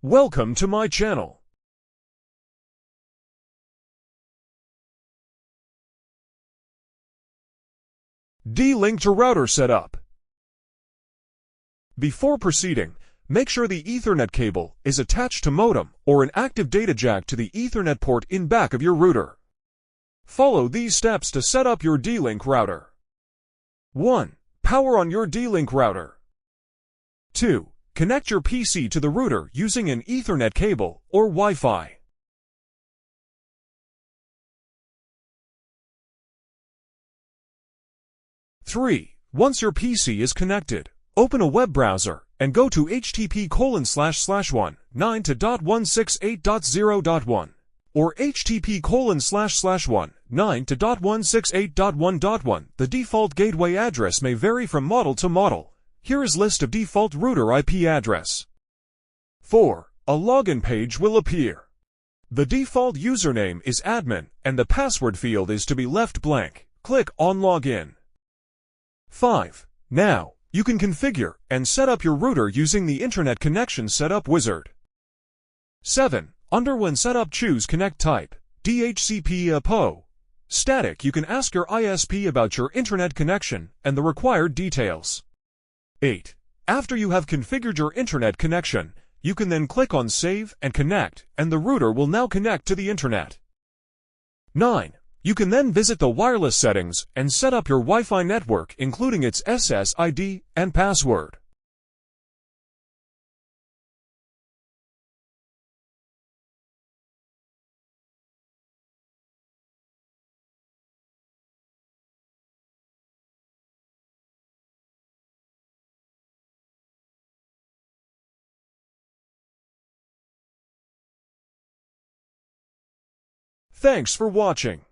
Welcome to my channel. D-linkrouter setup. Before proceeding, make sure the Ethernet cable is attached to modem or an active data jack to the Ethernet port in back of your router. Follow these steps to set up your d-linkrouter. 1. Power on your d-linkrouter. 2. Connect your PC to the router using an Ethernet cable or Wi-Fi. 3. Once your PC is connected, open a web browser and go to http://192.168.0.1 or http://192.168.1.1. The default gateway address may vary from model to model. Here is list of default router IP address. 4. A login page will appear. The default username is admin and the password field is to be left blank. Click on Login. 5. Now, you can configure and set up your router using the Internet Connection Setup Wizard. 7. Under When Setup, choose Connect Type, DHCP APO. Static, you can ask your ISP about your internet connection and the required details. 8. After you have configured your internet connection, you can then click on Save and Connect, and the router will now connect to the internet. 9. You can then visit the wireless settings and set up your Wi-Fi network, including its SSID and password. Thanks for watching.